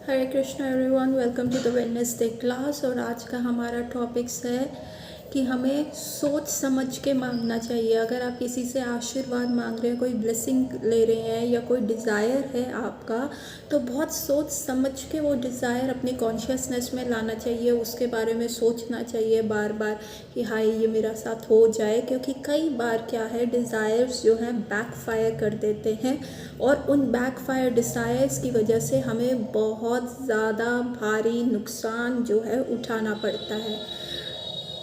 Hare Krishna everyone, welcome to the Wednesday class. और आज का हमारा टॉपिक्स है कि हमें सोच समझ के मांगना चाहिए। अगर आप किसी से आशीर्वाद मांग रहे हैं, कोई ब्लेसिंग ले रहे हैं या कोई डिज़ायर है आपका, तो बहुत सोच समझ के वो डिज़ायर अपनी कॉन्शियसनेस में लाना चाहिए। उसके बारे में सोचना चाहिए बार बार कि हाय ये मेरा साथ हो जाए, क्योंकि कई बार क्या है, डिज़ायर्स जो हैं बैकफायर कर देते हैं और उन बैकफायर डिज़ायर्स की वजह से हमें बहुत ज़्यादा भारी नुकसान जो है उठाना पड़ता है।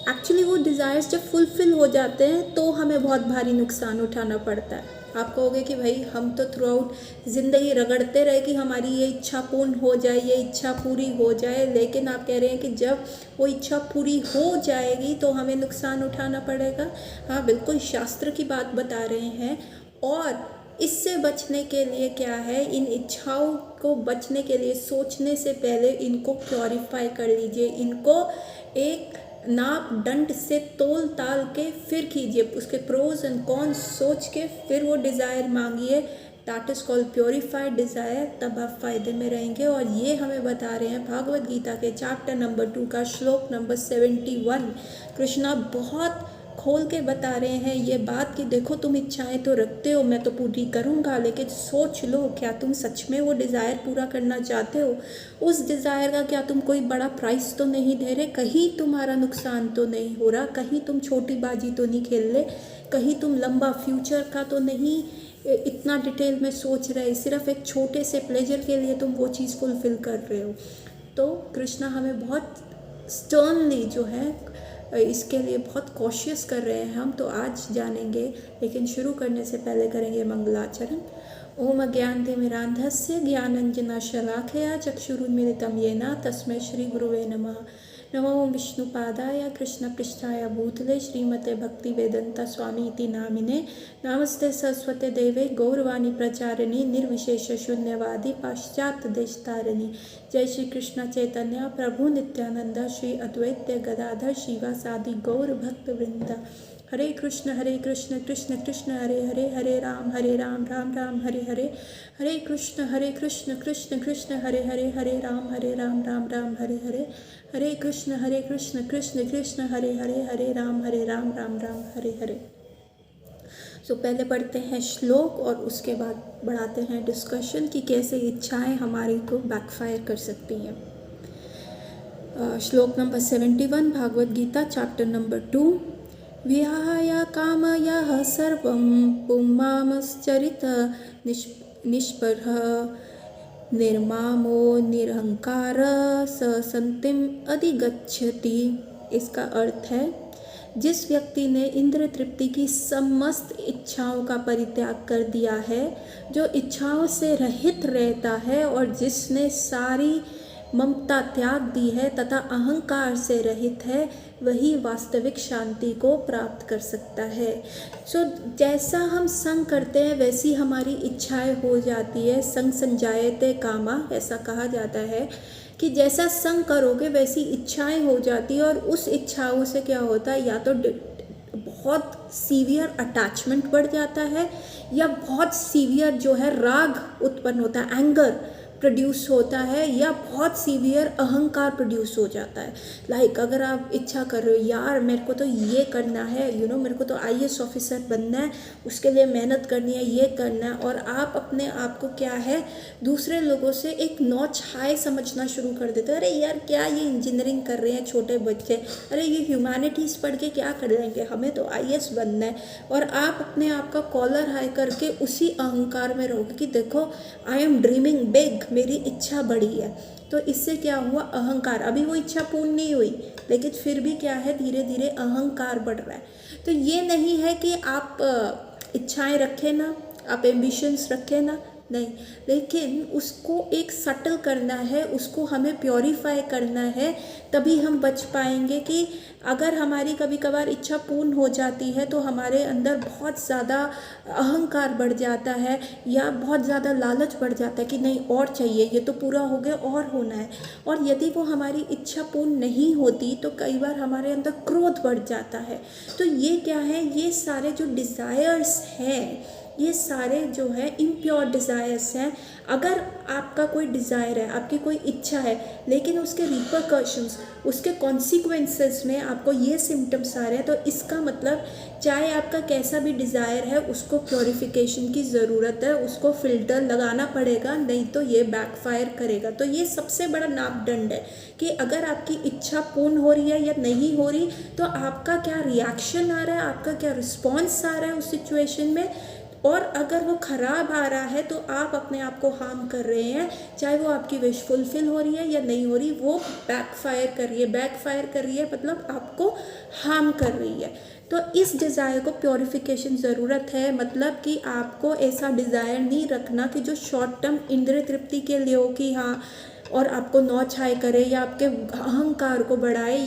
एक्चुअली वो डिज़ायर्स जब फुलफ़िल हो जाते हैं तो हमें बहुत भारी नुकसान उठाना पड़ता है। आप कहोगे कि भाई हम तो थ्रू आउट ज़िंदगी रगड़ते रहे कि हमारी ये इच्छा पूर्ण हो जाए, ये इच्छा पूरी हो जाए, लेकिन आप कह रहे हैं कि जब वो इच्छा पूरी हो जाएगी तो हमें नुकसान उठाना पड़ेगा। हाँ, बिल्कुल शास्त्र की बात बता रहे हैं। और इससे बचने के लिए क्या है, इन इच्छाओं को बचने के लिए सोचने से पहले इनको प्योरीफाई कर लीजिए। इनको एक नाप दंड से तोल ताल के फिर कीजिए, उसके प्रोज एंड कॉन्स सोच के फिर वो डिज़ायर मांगिए। That is called purified desire. तब आप फायदे में रहेंगे। और ये हमें बता रहे हैं भागवत गीता के चैप्टर नंबर 2 का श्लोक नंबर 71। कृष्णा बहुत खोल के बता रहे हैं ये बात कि देखो, तुम इच्छाएं तो रखते हो, मैं तो पूरी करूँगा, लेकिन सोच लो क्या तुम सच में वो डिज़ायर पूरा करना चाहते हो? उस डिज़ायर का क्या तुम कोई बड़ा प्राइस तो नहीं दे रहे? कहीं तुम्हारा नुकसान तो नहीं हो रहा? कहीं तुम छोटी बाजी तो नहीं खेल रहे? कहीं तुम लंबा फ्यूचर का तो नहीं इतना डिटेल में सोच रहे? सिर्फ एक छोटे से प्लेजर के लिए तुम वो चीज़ फुलफ़िल कर रहे हो। तो कृष्णा हमें बहुत स्टर्नली जो है इसके लिए बहुत कॉशियस कर रहे हैं। हम तो आज जानेंगे, लेकिन शुरू करने से पहले करेंगे मंगलाचरण। ओम अज्ञानतिमिरान्धस्य ज्ञानाञ्जनशलाकया चक्षुरुन्मीलितं येन तस्मै श्रीगुरुवे नमः। नमो विष्णुपादाय कृष्णपृष्ठाय भूतले श्रीमते भक्तिवेदांत स्वामी इति नामिने। नमस्ते सरस्वते देवे गौरवाणी प्रचारिणी निर्विशेष शून्यवादी पाश्चात्य देशतारिणी। जय श्री कृष्ण चैतन्य प्रभु नित्यानंद श्री अद्वैत गदाधर शिवासादि गौर भक्त वृंद। हरे कृष्ण कृष्ण कृष्ण हरे हरे, हरे राम राम राम हरे हरे। हरे कृष्ण कृष्ण कृष्ण हरे हरे, हरे राम राम हरे हरे। हरे कृष्ण कृष्ण कृष्ण हरे हरे, हरे राम राम राम हरे हरे। तो पहले पढ़ते हैं श्लोक और उसके बाद बढ़ाते हैं डिस्कशन कि कैसे इच्छाएं हमारी को बैकफायर कर सकती हैं। श्लोक number 71 Bhagavad Gita chapter number 2। विहाय कामयः सर्वं पुंमामश्चरित निष्परः निर्मामो निरहंकार स संतिम अधिगच्छति। इसका अर्थ है, जिस व्यक्ति ने इंद्र तृप्ति की समस्त इच्छाओं का परित्याग कर दिया है, जो इच्छाओं से रहित रहता है और जिसने सारी ममता त्याग दी है तथा अहंकार से रहित है, वही वास्तविक शांति को प्राप्त कर सकता है। जैसा हम संग करते हैं वैसी हमारी इच्छाएं हो जाती है। संग संजायते कामा, ऐसा कहा जाता है कि जैसा संग करोगे वैसी इच्छाएं हो जाती है। और उस इच्छाओं से क्या होता है, या तो बहुत सीवियर अटैचमेंट बढ़ जाता है या बहुत सीवियर जो है राग उत्पन्न होता है, एंगर प्रोड्यूस होता है, या बहुत सीवियर अहंकार प्रोड्यूस हो जाता है। लाइक अगर आप इच्छा कर रहे हो, यार मेरे को तो ये करना है, मेरे को तो आईएएस ऑफिसर बनना है, उसके लिए मेहनत करनी है, ये करना है, और आप अपने आप को क्या है, दूसरे लोगों से एक नॉच हाई समझना शुरू कर देते हो। अरे यार क्या ये इंजीनियरिंग कर रहे हैं छोटे बच्चे, अरे ये ह्यूमैनिटीज़ पढ़ के क्या कर लेंगे, हमें तो आईएएस बनना है। और आप अपने आप का कॉलर हाई करके उसी अहंकार में रहोगे कि देखो आई एम ड्रीमिंग बिग, मेरी इच्छा बड़ी है। तो इससे क्या हुआ, अहंकार, अभी वो इच्छा पूर्ण नहीं हुई लेकिन फिर भी क्या है, धीरे धीरे अहंकार बढ़ रहा है। तो ये नहीं है कि आप इच्छाएं रखें ना, आप एम्बिशंस रखें ना, नहीं, लेकिन उसको एक सटल करना है, उसको हमें प्योरीफाई करना है। तभी हम बच पाएंगे कि अगर हमारी कभी कभार इच्छा पूर्ण हो जाती है तो हमारे अंदर बहुत ज़्यादा अहंकार बढ़ जाता है या बहुत ज़्यादा लालच बढ़ जाता है कि नहीं और चाहिए, ये तो पूरा हो गया और होना है। और यदि वो हमारी इच्छा पूर्ण नहीं होती तो कई बार हमारे अंदर क्रोध बढ़ जाता है। तो ये क्या है, ये सारे जो डिज़ायर्स हैं ये सारे जो है इम्प्योर डिज़ायर्स हैं। अगर आपका कोई डिज़ायर है, आपकी कोई इच्छा है, लेकिन उसके रिपरकशंस, उसके कॉन्सिक्वेंसेस में आपको ये सिम्टम्स आ रहे हैं, तो इसका मतलब चाहे आपका कैसा भी डिज़ायर है, उसको प्योरिफिकेशन की ज़रूरत है, उसको फ़िल्टर लगाना पड़ेगा, नहीं तो ये बैकफायर करेगा। तो ये सबसे बड़ा मापदंड है कि अगर आपकी इच्छा पूर्ण हो रही है या नहीं हो रही, तो आपका क्या रिएक्शन आ रहा है, आपका क्या रिस्पॉन्स आ रहा है उस सिचुएशन में। और अगर वो ख़राब आ रहा है तो आप अपने आप को हार्म कर रहे हैं, चाहे वो आपकी विश फुलफिल हो रही है या नहीं हो रही, वो बैकफायर कर रही है। बैकफायर कर रही है मतलब आपको हार्म कर रही है। तो इस डिज़ायर को प्योरिफिकेशन ज़रूरत है, मतलब कि आपको ऐसा डिज़ायर नहीं रखना कि जो शॉर्ट टर्म इंद्रिय तृप्ति के लिए हो कि हाँ, और आपको नौछाई करे या आपके अहंकार को बढ़ाए,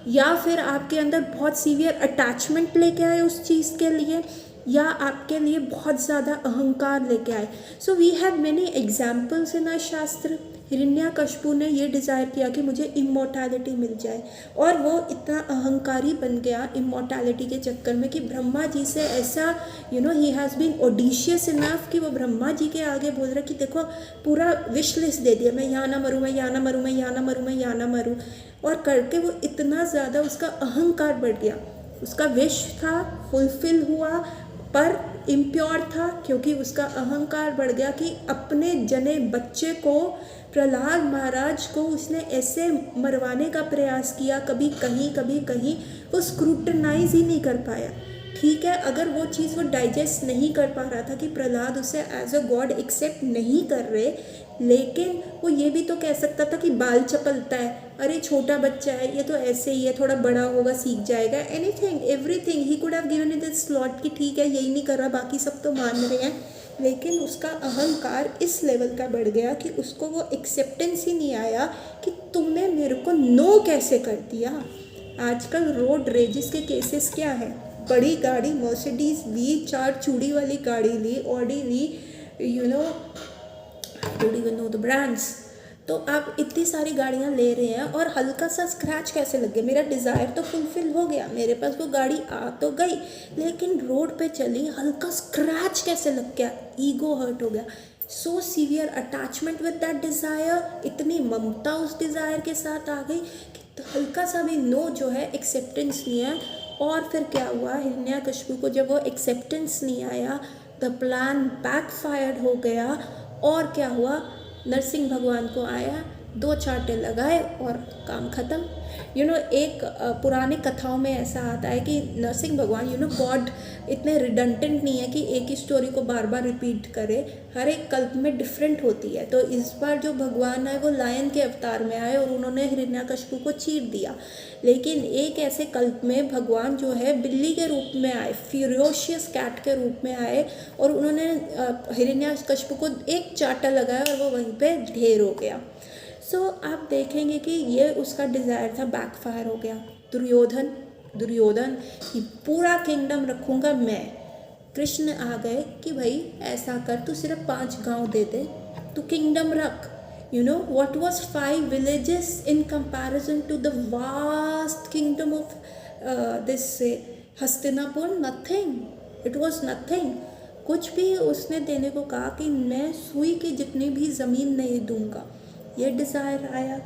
या फिर आपके अंदर बहुत सीवियर अटैचमेंट लेके आए उस चीज़ के लिए, या आपके लिए बहुत ज़्यादा अहंकार लेके आए। So we have many examples in our shastra. Hiranyakashipu ने ये डिज़ायर किया कि मुझे इमोर्टैलिटी मिल जाए, और वो इतना अहंकारी बन गया इमोर्टैलिटी के चक्कर में कि ब्रह्मा जी से ऐसा ही हैज़ बीन ऑडिशियस इनफ कि वो ब्रह्मा जी के आगे बोल रहा कि देखो पूरा विश लिस्ट दे दिया, मैं यहाँ ना मरूँ, मैं यहाँ ना मरूँ, मैं यहाँ ना मरूँ, मैं यहाँ ना मरूँ, और करके वो इतना ज़्यादा उसका अहंकार बढ़ गया। उसका विश था, फुलफिल हुआ, पर इम्प्योर था क्योंकि उसका अहंकार बढ़ गया कि अपने जने बच्चे को, प्रहलाद महाराज को, उसने ऐसे मरवाने का प्रयास किया, कभी कहीं वो स्क्रूटनाइज ही नहीं कर पाया। ठीक है, अगर वो चीज़ वो डाइजेस्ट नहीं कर पा रहा था कि प्रहलाद उसे एज अ गॉड एक्सेप्ट नहीं कर रहे, लेकिन वो ये भी तो कह सकता था कि बाल चपलता है, अरे छोटा बच्चा है, ये तो ऐसे ही है, थोड़ा बड़ा होगा सीख जाएगा, anything everything he could have given it this slot कि ठीक है यही नहीं कर रहा, बाकी सब तो मान रहे हैं। लेकिन उसका अहंकार इस लेवल का बढ़ गया कि उसको वो एक्सेप्टेंस ही नहीं आया कि तुमने मेरे को नो कैसे कर दिया। आजकल रोड रेजिस के केसेस क्या है, बड़ी गाड़ी मर्सिडीज ली, 4 चूड़ी वाली गाड़ी ली, ऑडी ली, don't even know the brands. तो आप इतनी सारी गाड़ियाँ ले रहे हैं और हल्का सा स्क्रैच कैसे लग गया, मेरा डिज़ायर तो फुलफिल हो गया, मेरे पास वो गाड़ी आ तो गई, लेकिन रोड पे चली, हल्का स्क्रैच कैसे लग गया, ईगो हर्ट हो गया। So severe attachment with that desire, इतनी ममता उस डिज़ायर के साथ आ गई कि हल्का सा भी नो जो है एक्सेप्टेंस नहीं है। और फिर क्या हुआ, हिरण्यकशिपु को जब वो एक्सेप्टेंस नहीं आया, द प्लान बैकफायर्ड हो गया। और क्या हुआ, नरसिंह भगवान को आया, 2 चांटे लगाए और काम ख़त्म। एक पुराने कथाओं में ऐसा आता है कि नरसिंह भगवान गॉड इतने रिडंडेंट नहीं है कि एक ही स्टोरी को बार बार रिपीट करे, हर एक कल्प में डिफरेंट होती है। तो इस बार जो भगवान आए वो लायन के अवतार में आए और उन्होंने हिरण्यकशिपु को चीर दिया। लेकिन एक ऐसे कल्प में भगवान जो है बिल्ली के रूप में आए, फ्यूरियोशियस कैट के रूप में आए, और उन्होंने हिरण्यकशिपु को एक चांटा लगाया और वो वहीं पे ढेर हो गया। सो आप देखेंगे कि ये उसका डिज़ायर था, बैकफायर हो गया। दुर्योधन कि पूरा किंगडम रखूँगा मैं। कृष्ण आ गए कि भाई ऐसा कर, तू सिर्फ 5 गांव दे दे, तू किंगडम रख। what was 5 villages in comparison to the vast kingdom of this Hastinapur? Nothing. It was nothing. कुछ भी उसने देने को कहा कि मैं सुई की जितनी भी ज़मीन नहीं दूंगा। ये डिज़ायर आया,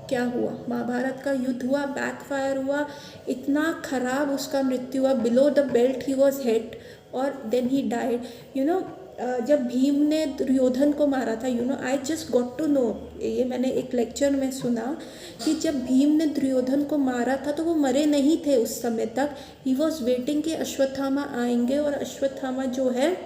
क्या हुआ, महाभारत का युद्ध हुआ, बैकफायर हुआ, इतना खराब उसका मृत्यु हुआ, below the belt he was hit और देन ही डाइड। जब भीम ने दुर्योधन को मारा था, I just got to know, ये मैंने एक लेक्चर में सुना कि जब भीम ने दुर्योधन को मारा था तो वो मरे नहीं थे उस समय तक। ही वॉज वेटिंग कि अश्वत्थामा आएंगे और अश्वत्थामा जो है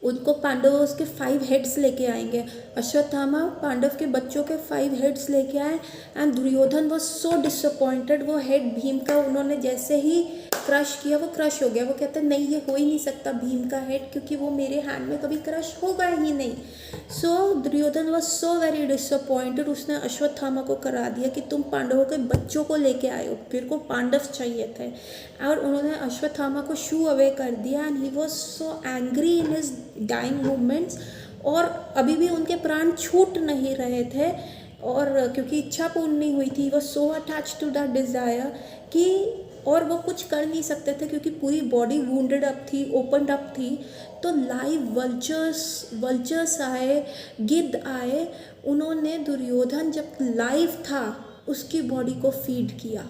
उनको पांडवों के 5 हेड्स लेके आएंगे। अश्वत्थामा पांडव के बच्चों के 5 हेड्स लेके आए and Duryodhan was so disappointed. वो हेड भीम का उन्होंने जैसे ही क्रश किया, वो क्रश हो गया। वो कहते हैं नहीं, ये हो ही नहीं सकता भीम का हेड, क्योंकि वो मेरे हैंड में कभी क्रश होगा ही नहीं। So Duryodhana was so very disappointed. उसने अश्वत्थामा को करा दिया कि तुम पांडवों के बच्चों को लेके आए हो, फिर को पांडव चाहिए थे, और उन्होंने अश्वत्थामा को शू अवे कर दिया and he was so angry in his dying movements. और अभी भी उनके प्राण छूट नहीं रहे थे, और क्योंकि इच्छा पूर्ण नहीं हुई थी, वो so attach to that desire कि और वो कुछ कर नहीं सकते थे क्योंकि पूरी बॉडी वुंडेड अप थी, ओपनड अप थी। तो लाइव वल्चर्स आए, गिद्ध आए, उन्होंने दुर्योधन जब लाइव था उसकी बॉडी को फीड किया।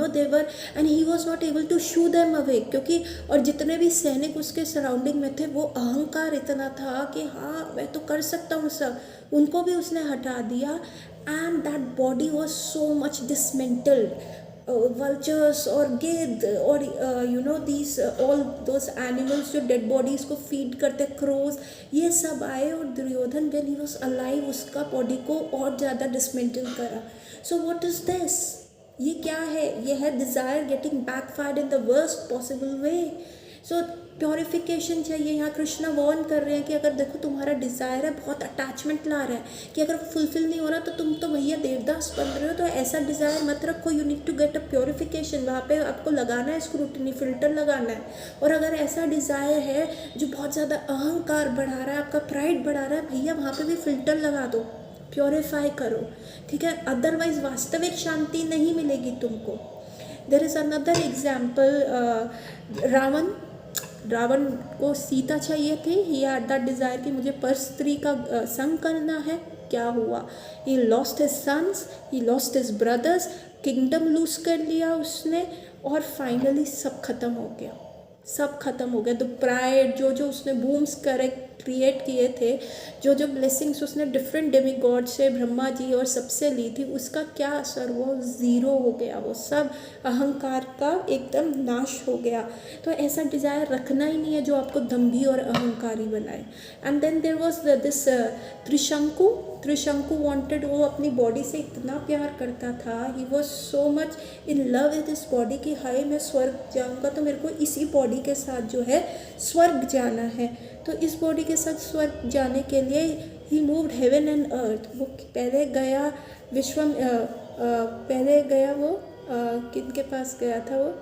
There and he was not able to shoo them away, क्योंकि और जितने भी सैनिक उसके सराउंडिंग में थे वो अहंकार इतना था कि हाँ मैं तो कर सकता हूँ सब, उनको भी उसने हटा दिया। And that body was so much dismantled. Vultures और गिद्ध और दीज ऑल दोज एनिमल्स जो डेड बॉडीज को फीड करते, क्रोज, ये सब आए और Duryodhan when he was alive उसका बॉडी को और ज़्यादा डिसमेंटल करा। So what is this? ये क्या है? ये है desire getting backfired in the worst possible way. So purification चाहिए। यहाँ कृष्णा वॉर्न कर रहे हैं कि अगर देखो तुम्हारा डिज़ायर है, बहुत अटैचमेंट ला रहा है कि अगर फुलफिल नहीं हो रहा तो तुम तो भैया देवदास बन रहे हो, तो ऐसा डिज़ायर मत रखो। You need to get a purification. वहाँ पे आपको लगाना है स्क्रूटनी, फिल्टर लगाना है। और अगर ऐसा डिज़ायर है जो बहुत ज़्यादा अहंकार बढ़ा रहा है, आपका प्राइड बढ़ा रहा है, भैया वहाँ पे भी फिल्टर लगा दो, प्योरीफाई करो, ठीक है? अदरवाइज वास्तविक शांति नहीं मिलेगी तुमको। There is another example, Ravan को सीता चाहिए थी। ही हैड दैट डिज़ायर कि मुझे पर स्त्री का संग करना है। क्या हुआ? He lost his sons, he lost his brothers, kingdom lose कर लिया उसने, और फाइनली सब खत्म हो गया, सब खत्म हो गया। द प्राइड, जो उसने बूम्स क्रिएट किए थे, जो ब्लेसिंग्स उसने डिफरेंट डेमीगॉड से, ब्रह्मा जी और सबसे ली थी, उसका क्या असर हुआ? ज़ीरो हो गया। वो सब अहंकार का एकदम नाश हो गया। तो ऐसा डिज़ायर रखना ही नहीं है जो आपको दंभी और अहंकारी बनाए। And then there was this Trishanku wanted, वो अपनी बॉडी से इतना प्यार करता था, he was so much in love with this body कि हाय मैं स्वर्ग जाऊंगा तो मेरे को इसी बॉडी के साथ जो है स्वर्ग जाना है। तो इस बॉडी के साथ स्वर्ग जाने के लिए ही मूव्ड हेवन एंड अर्थ। वो पहले गया पहले गया वो किन के पास गया था? वो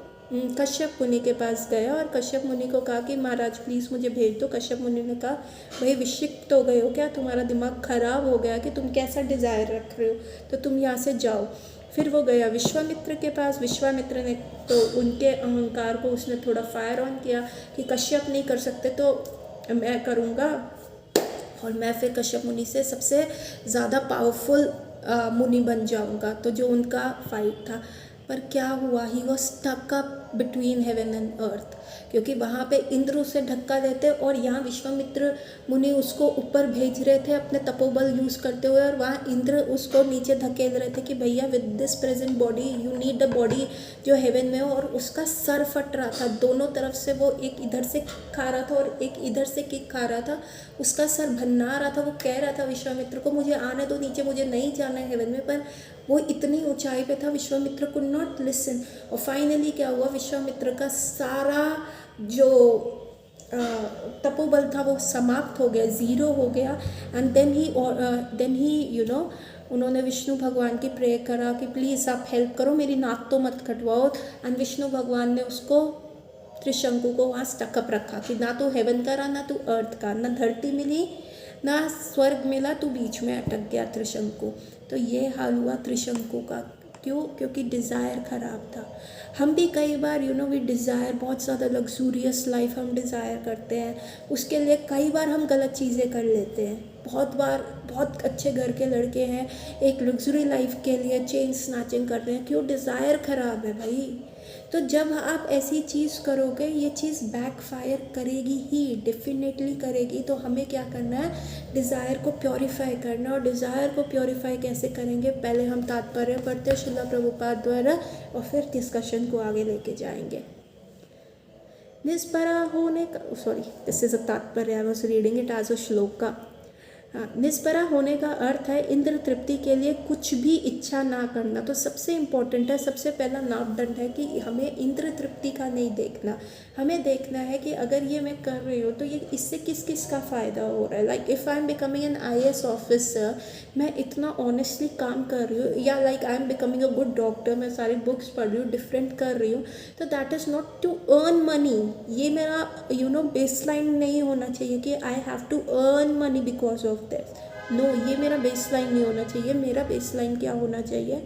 कश्यप मुनि के पास गया और कश्यप मुनि को कहा कि महाराज प्लीज़ मुझे भेज दो। कश्यप मुनि ने कहा भाई विक्षिप्त हो गए हो क्या? तुम्हारा दिमाग खराब हो गया कि तुम कैसा डिज़ायर रख रहे हो, तो तुम यहाँ से जाओ। फिर वो गया विश्वामित्र के पास। विश्वामित्र ने तो उनके अहंकार को उसने थोड़ा फायर ऑन किया कि कश्यप नहीं कर सकते तो मैं करूँगा, और मैं फिर कश्यप मुनि से सबसे ज़्यादा पावरफुल मुनि बन जाऊँगा। तो जो उनका फाइट था, पर क्या हुआ? He was stuck up between heaven and earth, क्योंकि वहाँ पे इंद्र उसे धक्का देते और यहाँ विश्वामित्र मुनि उसको ऊपर भेज रहे थे अपने तपोबल यूज़ करते हुए, और वहाँ इंद्र उसको नीचे धकेल रहे थे कि भैया with this present body you need a body जो हेवन में हो। और उसका सर फट रहा था दोनों तरफ से, वो एक इधर से खा रहा था और एक इधर से किक खा रहा था, उसका सर भन्ना रहा था। वो कह रहा था विश्वामित्र को मुझे आने दो नीचे, मुझे नहीं जाना है हेवन में, पर वो इतनी ऊंचाई पे था, विश्वामित्र कुड नॉट लिसन। और फाइनली क्या हुआ? विश्वामित्र का सारा जो तपोबल था वो समाप्त हो गया, ज़ीरो हो गया। एंड देन ही उन्होंने विष्णु भगवान की प्रे करा कि प्लीज़ आप हेल्प करो, मेरी नाक तो मत कटवाओ। एंड विष्णु भगवान ने उसको त्रिशंकु को वहाँ स्टकअप रखा कि ना तो हेवन का रहा, ना तो अर्थ का, ना धरती मिली ना स्वर्ग मिला, तो बीच में अटक गया त्रिशंकु। तो ये हाल हुआ त्रिशंकु का। क्यों? क्योंकि डिज़ायर ख़राब था। हम भी कई बार वी डिज़ायर बहुत ज़्यादा लग्जूरियस लाइफ हम डिज़ायर करते हैं, उसके लिए कई बार हम गलत चीज़ें कर लेते हैं। बहुत बार बहुत अच्छे घर के लड़के हैं, एक लग्जरी लाइफ के लिए चेन स्नैचिंग कर रहे हैं। क्यों? डिज़ायर ख़राब है भाई। तो जब आप ऐसी चीज़ करोगे, ये चीज़ बैकफायर करेगी ही, डेफिनेटली करेगी। तो हमें क्या करना है? डिज़ायर को प्योरीफाई करना है। और डिज़ायर को प्योरीफाई कैसे करेंगे? पहले हम तात्पर्य पढ़ते हैं श्रील प्रभुपाद द्वारा और फिर डिस्कशन को आगे लेके जाएंगे। निष्परा होने का, सॉरी दिस इज़ अ तात्पर्य, I was reading it as a shloka. निष्परा होने का अर्थ है इंद्र तृप्ति के लिए कुछ भी इच्छा ना करना। तो सबसे इम्पोर्टेंट है, सबसे पहला मापदंड है कि हमें इंद्र तृप्ति का नहीं देखना, हमें देखना है कि अगर ये मैं कर रही हूँ तो ये इससे किस किस का फ़ायदा हो रहा है। Like if I am becoming an IAS officer, मैं इतना ऑनेस्टली काम कर रही हूँ, या like I am becoming a good doctor, मैं सारी बुक्स पढ़ रही हूँ, डिफरेंट कर रही हूँ, तो that is not to earn money. ये मेरा बेस लाइन नहीं होना चाहिए कि I have to earn money because of that. No, ये मेरा बेस लाइन नहीं होना चाहिए। मेरा बेस लाइन क्या होना चाहिए?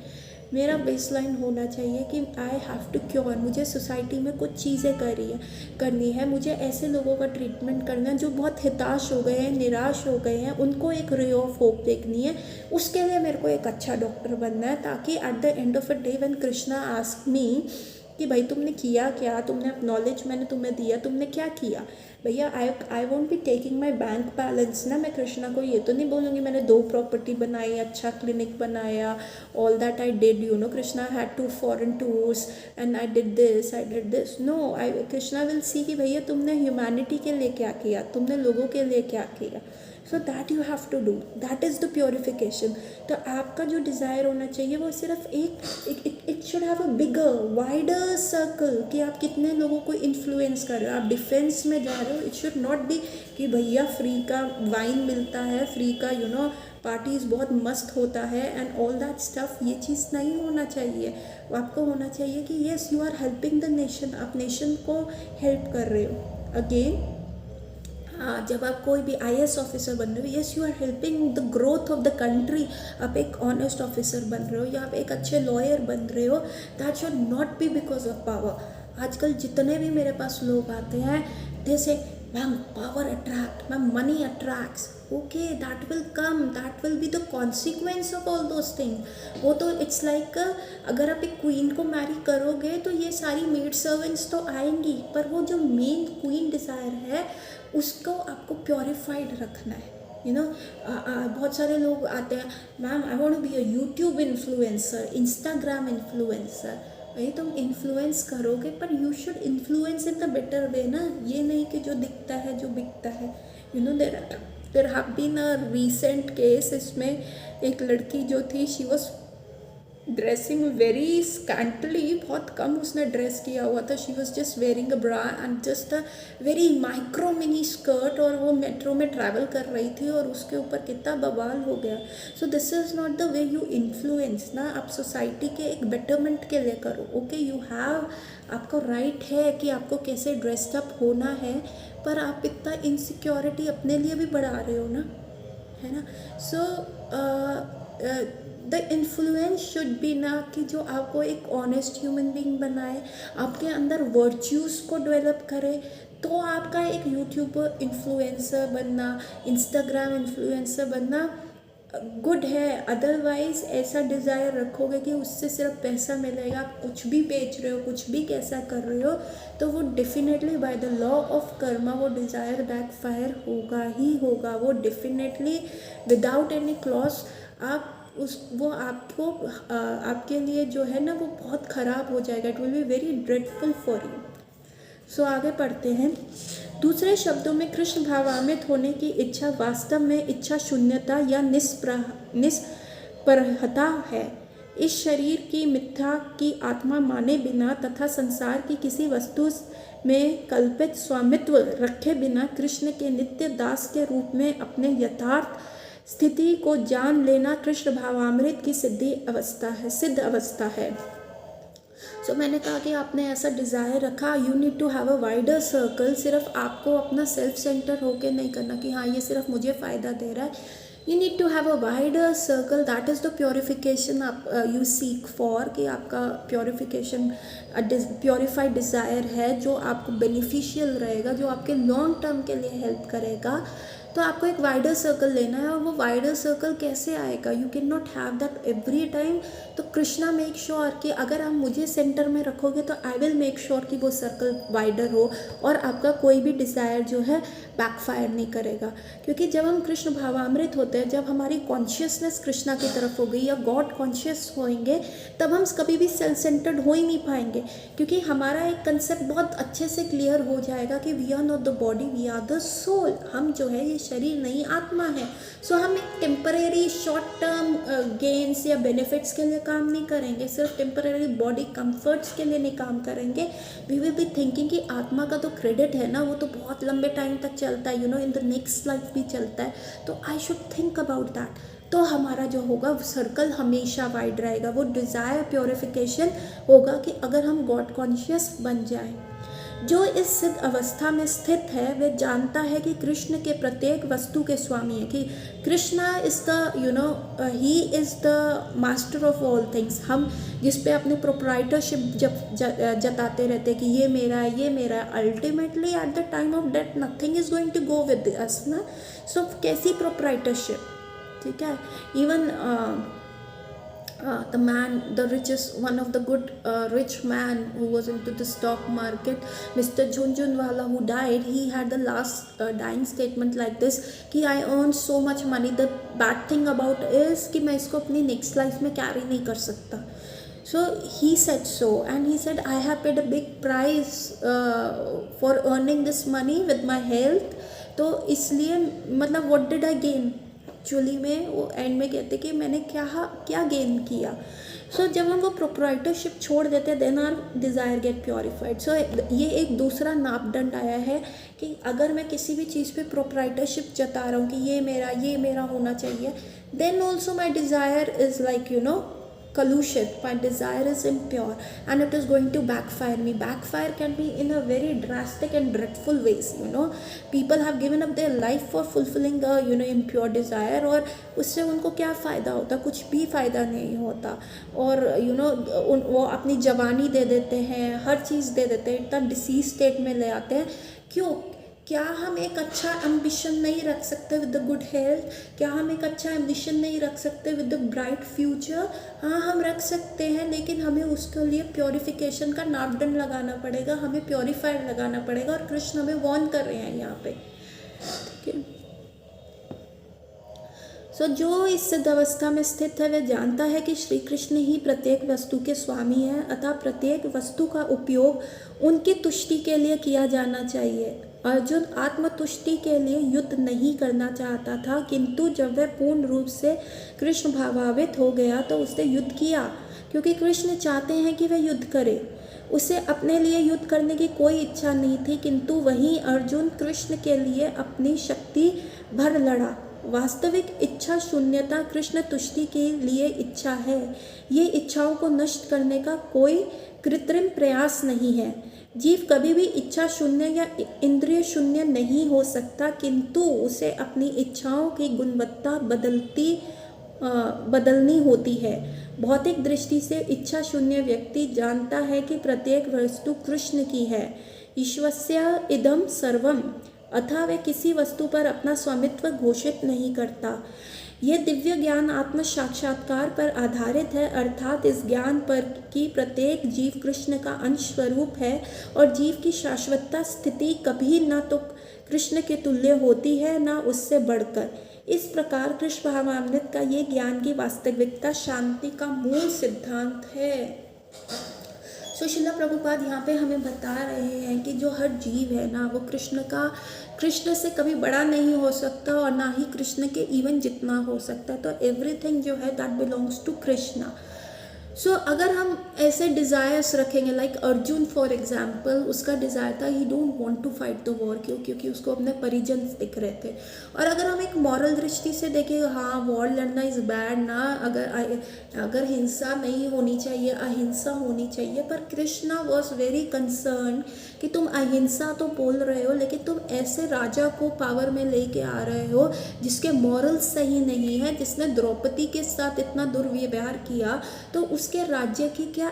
मेरा बेसलाइन होना चाहिए कि आई हैव टू क्योर, मुझे सोसाइटी में कुछ चीज़ें करनी है, मुझे ऐसे लोगों का ट्रीटमेंट करना है जो बहुत हताश हो गए हैं, निराश हो गए हैं, उनको एक रे ऑफ होप देखनी है। उसके लिए मेरे को एक अच्छा डॉक्टर बनना है, ताकि at the end of a day when Krishna ask me कि भाई तुमने किया क्या, तुमने नॉलेज मैंने तुम्हें दिया, तुमने क्या किया भैया, I won't be taking my bank balance ना। मैं कृष्णा को ये तो नहीं बोलूँगी मैंने 2 प्रॉपर्टी बनाई, अच्छा क्लिनिक बनाया, all that I did, you know, Krishna had 2 foreign tours and I did this. No, I Krishna will see कि भैया तुमने ह्यूमैनिटी के लिए क्या किया, तुमने लोगों के लिए क्या किया। So that you have to do, that is the purification. तो आपका जो डिज़ायर होना चाहिए वो सिर्फ it should have a bigger wider circle, कि आप कितने लोगों को इन्फ्लुएंस कर रहे हो। आप डिफेंस में जा रहे हो, इट शुड नॉट बी कि भैया फ्री का वाइन मिलता है, फ्री का पार्टीज बहुत मस्त होता है एंड ऑल दैट स्टफ। ये चीज़ नहीं होना चाहिए। आपको होना चाहिए कि yes you are helping the nation, आप नेशन को हेल्प कर रहे हो। अगेन जब आप कोई भी IAS ऑफिसर बन रहे हो, yes you are helping the growth of the country, आप एक ऑनेस्ट ऑफिसर बन रहे हो या आप एक अच्छे लॉयर बन रहे हो, that should not be because of power. आजकल जितने भी मेरे पास लोग आते हैं, दे से ma'am power attract, ma'am money attracts, okay that will come, that will be the consequence of all those things. वो तो इट्स लाइक अगर आप एक क्वीन को मैरी करोगे तो ये सारी मेड सर्वेंट्स तो आएंगी, पर वो जो मेन क्वीन डिज़ायर है उसको आपको प्योरीफाइड रखना है। बहुत सारे लोग आते हैं, ma'am I want to be a YouTube influencer, Instagram influencer. भाई तुम इन्फ्लुएंस करोगे पर you should influence in the better way ना, ये नहीं कि जो दिखता है जो बिकता है। There have been a recent case, इसमें एक लड़की जो थी, she was dressing very scantily, बहुत कम उसने ड्रेस किया हुआ था, she was just wearing a bra and just a very micro mini skirt, और वो मेट्रो में ट्रैवल कर रही थी और उसके ऊपर कितना बवाल हो गया। So this is not the way you influence ना, आप सोसाइटी के एक बेटरमेंट के लिए करो। ओके यू हैव, आपको राइट है कि आपको कैसे ड्रेस्ड अप होना है, पर आप इतना इनसिक्योरिटी अपने लिए भी बढ़ा रहे हो ना, है ना। So the influence should be ना कि जो आपको एक ऑनेस्ट ह्यूमन बीइंग बनाए, आपके अंदर वर्च्यूज़ को डेवलप करे, तो आपका एक यूट्यूब इन्फ्लुएंसर बनना, इंस्टाग्राम इन्फ्लुएंसर बनना गुड है। अदरवाइज़ ऐसा डिज़ायर रखोगे कि उससे सिर्फ पैसा मिलेगा, आप कुछ भी बेच रहे हो, कुछ भी कैसा कर रहे हो, तो वो definitely by the law of Karma वो डिज़ायर बैकफायर होगा ही होगा। वो डेफिनेटली विदाउट एनी क्लॉज आप वो आपको आपके लिए जो है ना वो बहुत ख़राब हो जाएगा, it will be very dreadful for you. सो आगे पढ़ते हैं। दूसरे शब्दों में कृष्ण भावान्वित होने की इच्छा वास्तव में इच्छा शून्यता या निष्प्रहता है। इस शरीर की मिथ्या की आत्मा माने बिना तथा संसार की किसी वस्तु में कल्पित स्वामित्व रखे बिना कृष्ण के नित्य दास के रूप में अपने यथार्थ स्थिति को जान लेना कृष्ण भावामृत की सिद्ध अवस्था है। सो मैंने कहा कि आपने ऐसा डिज़ायर रखा, you need to have a wider circle. सिर्फ आपको अपना सेल्फ सेंटर होके नहीं करना कि हाँ ये सिर्फ मुझे फ़ायदा दे रहा है। You need to have a wider circle, that is the purification आप यू सीक फॉर, कि आपका प्योरिफिकेशन प्योरीफाइड डिज़ायर है जो आपको बेनिफिशियल रहेगा, जो आपके लॉन्ग टर्म के लिए हेल्प करेगा। तो आपको एक वाइडर सर्कल लेना है, और वो वाइडर सर्कल कैसे आएगा, you can not have that every time. तो कृष्णा मेक श्योर कि अगर आप मुझे सेंटर में रखोगे तो आई विल मेक श्योर कि वो सर्कल वाइडर हो और आपका कोई भी डिज़ायर जो है बैकफायर नहीं करेगा। क्योंकि जब हम कृष्ण भावामृत होते हैं, जब हमारी कॉन्शियसनेस कृष्णा की तरफ हो गई या गॉड कॉन्शियस होएंगे, तब हम कभी भी सेल्फ सेंटर्ड हो ही नहीं पाएंगे, क्योंकि हमारा एक कंसेप्ट बहुत अच्छे से क्लियर हो जाएगा कि we are not the body, we are the soul. हम जो है ये शरीर नहीं आत्मा है। सो हम एक टेम्परेरी शॉर्ट टर्म गेन्स या बेनिफिट्स के लिए काम नहीं करेंगे, सिर्फ टेम्परेरी बॉडी कंफर्ट्स के लिए नहीं काम करेंगे। वी विल बी थिंकिंग कि आत्मा का तो क्रेडिट है ना, वो तो बहुत लंबे टाइम तक चलता है, इन द नेक्स्ट लाइफ भी चलता है, तो I should think about that. तो हमारा जो होगा सर्कल हमेशा वाइड रहेगा, वो डिज़ायर प्योरिफिकेशन होगा कि अगर हम गॉड कॉन्शियस बन जाए। जो इस सिद्ध अवस्था में स्थित है वह जानता है कि कृष्ण के प्रत्येक वस्तु के स्वामी है, कि Krishna is the he is the master of all things. हम जिस पे अपने प्रोप्राइटरशिप जताते रहते हैं कि ये मेरा है, ये मेरा है, ultimately at the time of death nothing is going to go with us ना। सो कैसी प्रोप्राइटरशिप, ठीक है। Even the man, the richest, one of the good rich man who was into the stock market, Mr. Jhunjhunwala, who died, he had the last dying statement like this कि I earned so much money, the bad thing about is कि मैं इसको अपनी next life में carry नहीं कर सकता। So he said so, and he said I have paid a big price for earning this money with my health, तो इसलिए मतलब what did I gain, actually में वो एंड में कहते कि मैंने क्या गेन किया। सो जब हम वो प्रोप्राइटरशिप छोड़ देते then our desire get purified. So ये एक दूसरा नापदंड आया है कि अगर मैं किसी भी चीज़ पे प्रोप्राइटरशिप जता रहा हूँ कि ये मेरा होना चाहिए, then also my desire is like collusive, my desire is impure and it is going to backfire me. Backfire can be in a very drastic and dreadful ways, people have given up their life for fulfilling a impure desire, और उससे उनको क्या फ़ायदा होता, कुछ भी फ़ायदा नहीं होता। और वो अपनी जवानी दे देते हैं, हर चीज़ दे देते हैं, इतना डिसीज स्टेट में ले आते हैं। क्यों? क्या हम एक अच्छा एम्बिशन नहीं रख सकते विद द गुड हेल्थ? क्या हम एक अच्छा एम्बिशन नहीं रख सकते विद द ब्राइट फ्यूचर? हाँ, हम रख सकते हैं, लेकिन हमें उसके लिए प्योरिफिकेशन का नापदंड लगाना पड़ेगा, हमें प्योरीफायर लगाना पड़ेगा, और कृष्ण हमें वॉर्न कर रहे हैं यहाँ पे, ठीक है। सो जो इस सिद्ध अवस्था में स्थित है वह जानता है कि श्री कृष्ण ही प्रत्येक वस्तु के स्वामी हैं, अतः प्रत्येक वस्तु का उपयोग उनकी तुष्टि के लिए किया जाना चाहिए। अर्जुन आत्मतुष्टि के लिए युद्ध नहीं करना चाहता था, किंतु जब वह पूर्ण रूप से कृष्ण भावान्वित हो गया तो उसने युद्ध किया, क्योंकि कृष्ण चाहते हैं कि वह युद्ध करे। उसे अपने लिए युद्ध करने की कोई इच्छा नहीं थी, किंतु वहीं अर्जुन कृष्ण के लिए अपनी शक्ति भर लड़ा। वास्तविक इच्छा शून्यता कृष्ण तुष्टि के लिए इच्छा है। ये इच्छाओं को नष्ट करने का कोई कृत्रिम प्रयास नहीं है। जीव कभी भी इच्छा शून्य या इंद्रिय शून्य नहीं हो सकता, किंतु उसे अपनी इच्छाओं की गुणवत्ता बदलनी होती है। भौतिक दृष्टि से इच्छा शून्य व्यक्ति जानता है कि प्रत्येक वस्तु कृष्ण की है, ईश्वस्य इदम सर्वम, अतः वह किसी वस्तु पर अपना स्वामित्व घोषित नहीं करता। यह दिव्य ज्ञान आत्म साक्षात्कार पर आधारित है, अर्थात इस ज्ञान पर कि प्रत्येक जीव कृष्ण का अंश स्वरूप है और जीव की शाश्वतता स्थिति कभी न तो कृष्ण के तुल्य होती है न उससे बढ़कर। इस प्रकार कृष्ण भावामृत का ये ज्ञान की वास्तविकता शांति का मूल सिद्धांत है। सो शिला प्रभुपाद यहाँ पे हमें बता रहे हैं कि जो हर जीव है ना, वो कृष्ण से कभी बड़ा नहीं हो सकता और ना ही कृष्ण के इवन जितना हो सकता है। तो एवरीथिंग जो है that belongs to Krishna. So अगर हम ऐसे डिज़ायर्स रखेंगे, लाइक अर्जुन फॉर एग्जाम्पल, उसका डिज़ायर था he don't want to fight the war, क्योंकि उसको अपने परिजन दिख रहे थे। और अगर हम एक मॉरल दृष्टि से देखें, हाँ वॉर लड़ना इज़ बैड ना, अगर हिंसा नहीं होनी चाहिए, अहिंसा होनी चाहिए, पर कृष्णा वॉज वेरी कंसर्न कि तुम अहिंसा तो बोल रहे हो, लेकिन तुम ऐसे राजा को पावर में लेके आ रहे हो जिसके मॉरल्स सही नहीं है, जिसने द्रौपदी के साथ इतना दुर्व्यवहार किया। तो उसके राज्य की क्या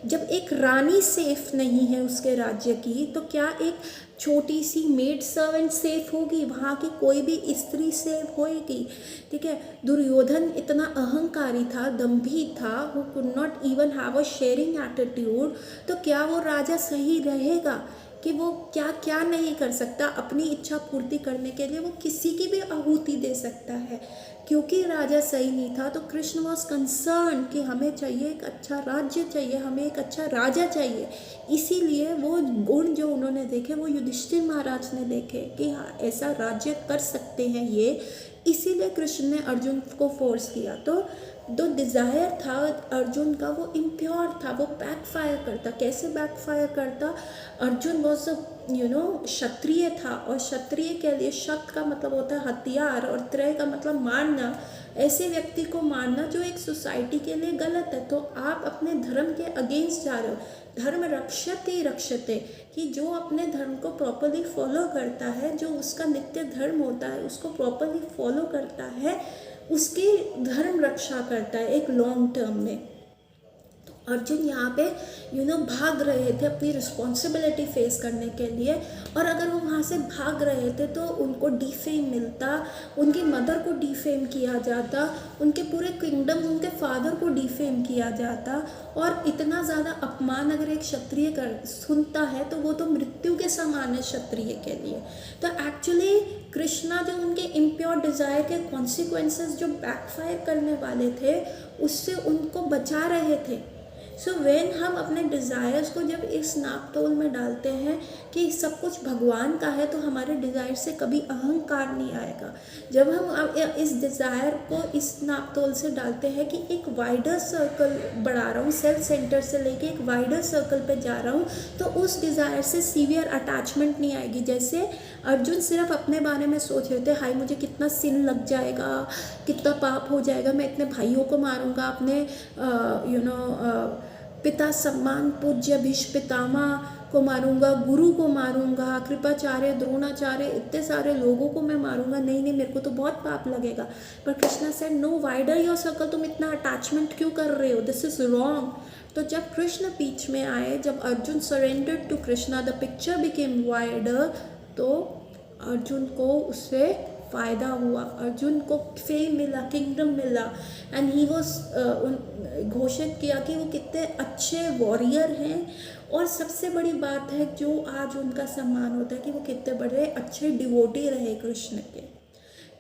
जब एक रानी सेफ नहीं है उसके राज्य की, तो क्या एक छोटी सी मेड सर्वेंट सेफ होगी? वहाँ की कोई भी स्त्री सेफ होएगी? ठीक है। दुर्योधन इतना अहंकारी था, दंभी था, who could not even have a sharing attitude, तो क्या वो राजा सही रहेगा? कि वो क्या क्या नहीं कर सकता, अपनी इच्छा पूर्ति करने के लिए वो किसी की भी आहुति दे सकता है। क्योंकि राजा सही नहीं था, तो कृष्ण वॉज कंसर्न कि हमें चाहिए एक अच्छा राज्य चाहिए, हमें एक अच्छा राजा चाहिए। इसीलिए वो गुण जो उन्होंने देखे वो युधिष्ठिर महाराज ने देखे कि हाँ ऐसा राज्य कर सकते हैं ये, इसीलिए कृष्ण ने अर्जुन को फोर्स किया। तो जो डिज़ायर था अर्जुन का वो इम्प्योर था, वो बैकफायर करता। कैसे बैकफायर करता? अर्जुन वॉज क्षत्रिय था, और क्षत्रिय के लिए शक्त का मतलब होता है हथियार, और त्रय का मतलब मारना। ऐसे व्यक्ति को मारना जो एक सोसाइटी के लिए गलत है, तो आप अपने धर्म के अगेंस्ट जा रहे हो। धर्म रक्षते रक्षते, कि जो अपने धर्म को प्रॉपरली फॉलो करता है, जो उसका नित्य धर्म होता है उसको प्रॉपरली फॉलो करता है, उसकी धर्म रक्षा करता है एक लॉन्ग टर्म में। अर्जुन यहाँ पे भाग रहे थे अपनी रिस्पॉन्सिबिलिटी फेस करने के लिए, और अगर वो वहाँ से भाग रहे थे तो उनको डिफेम मिलता, उनकी मदर को डिफेम किया जाता, उनके पूरे किंगडम, उनके फादर को डिफेम किया जाता, और इतना ज़्यादा अपमान अगर एक क्षत्रिय कर सुनता है तो वो तो मृत्यु के समान है क्षत्रिय के लिए। तो एक्चुअली कृष्णा जो उनके इम्प्योर डिज़ायर के कॉन्सिक्वेंसेस जो बैकफायर करने वाले थे उससे उनको बचा रहे थे। सो व्हेन हम अपने डिज़ायर्स को जब इस नापतोल में डालते हैं कि सब कुछ भगवान का है, तो हमारे डिज़ायर से कभी अहंकार नहीं आएगा। जब हम इस डिज़ायर को इस नापतोल से डालते हैं कि एक वाइडर सर्कल बढ़ा रहा हूँ, सेल्फ सेंटर से लेके एक वाइडर सर्कल पे जा रहा हूँ, तो उस डिज़ायर से सीवियर अटैचमेंट नहीं आएगी। जैसे अर्जुन सिर्फ अपने बारे में सोच रहे थे, हाय मुझे कितना सिन लग जाएगा, कितना पाप हो जाएगा, मैं इतने भाइयों को मारूंगा, अपने पिता सम्मान पूज्य भीष्म पितामह को मारूंगा, गुरु को मारूंगा, कृपाचार्य, द्रोणाचार्य, इतने सारे लोगों को मैं मारूंगा, नहीं नहीं मेरे को तो बहुत पाप लगेगा। पर Krishna said no, wider your circle, तुम इतना अटैचमेंट क्यों कर रहे हो, दिस इज रॉन्ग। तो जब कृष्ण बीच में आए, जब Arjun surrendered to Krishna, the picture became wider, तो अर्जुन को उससे फ़ायदा हुआ, अर्जुन को फेम मिला, किंगडम मिला, एंड ही वॉज घोषित किया कि वो कितने अच्छे वॉरियर हैं। और सबसे बड़ी बात है जो आज उनका सम्मान होता है कि वो कितने बड़े अच्छे डिवोटी रहे कृष्ण के।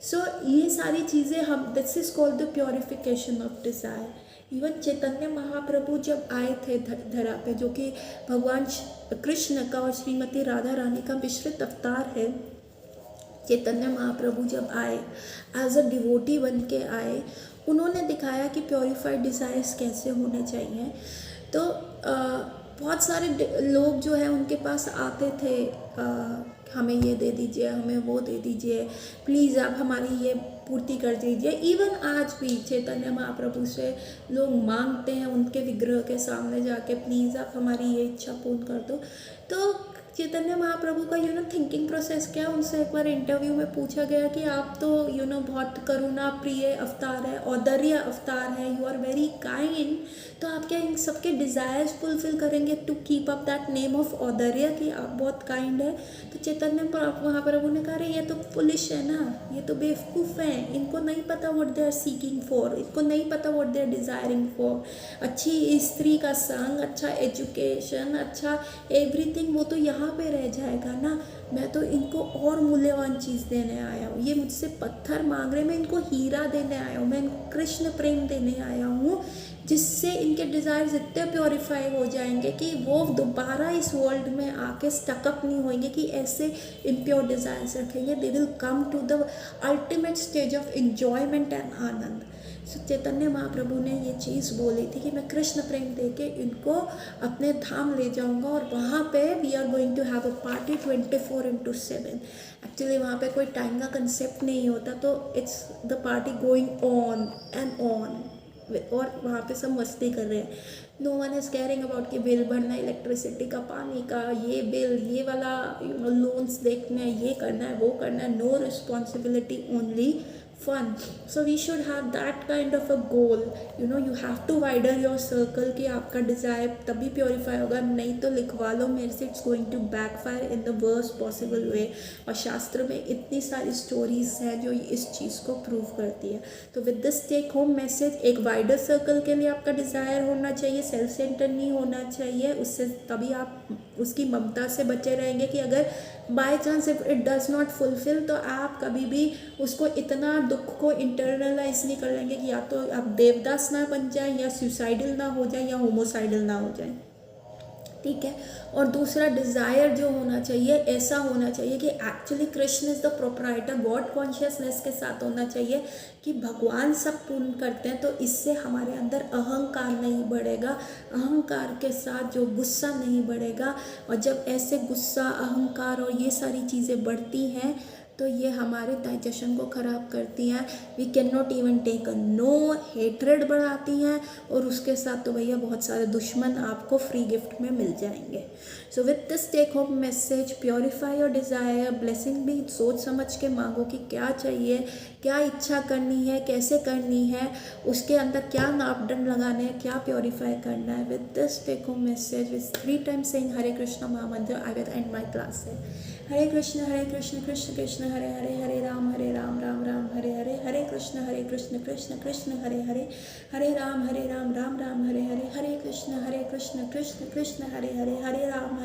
सो ये सारी चीज़ें हम, this is called the purification of desire. Even Chaitanya Mahaprabhu जब आए थे धरा पे, जो कि भगवान कृष्ण का और श्रीमती राधा रानी का मिश्रित अवतार है, चैतन्य महाप्रभु जब आए एज अ डिवोटी बन के आए, उन्होंने दिखाया कि प्योरीफाइड डिज़ायर्स कैसे होने चाहिए। तो बहुत सारे लोग जो है उनके पास आते थे, हमें ये दे दीजिए, हमें वो दे दीजिए, प्लीज़ आप हमारी ये पूर्ति कर दीजिए। इवन आज भी चैतन्य महाप्रभु से लोग मांगते हैं उनके विग्रह के सामने जाके, प्लीज़ आप हमारी ये इच्छा पूर्ण कर दो। तो चैतन्य महाप्रभु का थिंकिंग प्रोसेस क्या, उनसे एक बार इंटरव्यू में पूछा गया कि आप तो बहुत करुणा प्रिय अवतार है, औदर्य अवतार है, यू आर वेरी काइंड, तो आप क्या इन सबके डिज़ायर्स फुलफिल करेंगे to keep up that name of औदर्य, कि आप बहुत काइंड है। तो चैतन्य महाप्रभु ने कहा, ये तो पुलिस है ना, ये तो बेवकूफ़ हैं, इनको नहीं पता what they are seeking for, इनको नहीं पता what they are desiring for. अच्छी स्त्री का संग, अच्छा एजुकेशन, अच्छा एवरीथिंग, वो तो यहाँ पे रह जाएगा ना। मैं तो इनको और मूल्यवान चीज़ देने आया हूँ, ये मुझसे पत्थर मांग रहे, मैं इनको हीरा देने आया हूँ, मैं इनको कृष्ण प्रेम देने आया हूँ, जिससे इनके डिज़ायर्स इतने प्योरीफाई हो जाएंगे कि वो दोबारा इस वर्ल्ड में आके स्टकअप नहीं होंगे कि ऐसे इम्प्योर डिज़ायर्स रखेंगे। They will come to the ultimate stage of enjoyment and आनंद। सो चैतन्य महाप्रभु ने ये चीज़ बोली थी कि मैं कृष्ण प्रेम दे के इनको अपने धाम ले जाऊंगा, और वहाँ पे we are going to have a party 24/7। Actually वहाँ पे कोई टाइम का कंसेप्ट नहीं होता, तो it's the party going on and on, और वहाँ पे सब मस्ती कर रहे हैं। No one is caring about कि बिल भरना, इलेक्ट्रिसिटी का, पानी का, ये बिल, ये वाला लोन्स देखना है, ये करना है, वो करना है, no responsibility, only fun. So we should have that kind of a goal. You have to widen your circle कि आपका desire तभी purify होगा, नहीं तो लिखवा लो मेरे से, it's going to backfire in the worst possible way। और शास्त्र में इतनी सारी stories हैं जो इस चीज़ को prove करती है। तो with this take home message, एक wider circle के लिए आपका desire होना चाहिए, self centered नहीं होना चाहिए, उससे तभी आप उसकी ममता से बचे रहेंगे कि अगर by chance if it does not fulfil, तो आप कभी भी उसको इतना दुख को इंटरनलाइज नहीं कर लेंगे कि या तो आप देवदास ना बन जाए, या सुसाइडल ना हो जाए, या होमोसाइडल ना हो जाए। ठीक है। और दूसरा डिज़ायर जो होना चाहिए, ऐसा होना चाहिए कि actually Krishna is the proprietor, God consciousness के साथ होना चाहिए कि भगवान सब पूर्ण करते हैं, तो इससे हमारे अंदर अहंकार नहीं बढ़ेगा, अहंकार के साथ जो गुस्सा नहीं बढ़ेगा। और जब ऐसे गुस्सा, अहंकार और ये सारी चीज़ें बढ़ती हैं, तो ये हमारे डाइजेशन को ख़राब करती हैं। We can not even take a no, hatred बढ़ाती हैं, और उसके साथ तो भैया बहुत सारे दुश्मन आपको फ्री गिफ्ट में मिल जाएंगे। So with this take home message, purify your desire, blessing भी सोच समझ के मांगो कि क्या चाहिए, क्या इच्छा करनी है, कैसे करनी है, उसके अंदर क्या मापदंड लगाने हैं, क्या प्योरीफाई करना है। With this take home message with 3 times saying Hare Krishna mahamantra, I will end my class है। हरे कृष्ण कृष्ण कृष्ण हरे हरे, हरे राम राम राम हरे हरे, हरे कृष्ण कृष्ण कृष्ण हरे हरे, हरे राम राम राम हरे हरे, हरे कृष्ण कृष्ण कृष्ण हरे हरे, हरे Ram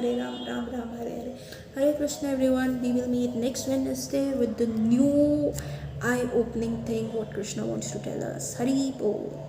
Ram Ram Hare Hare. Hare Krishna everyone, we will meet next Wednesday with the new eye-opening thing what Krishna wants to tell us. Hari Bol.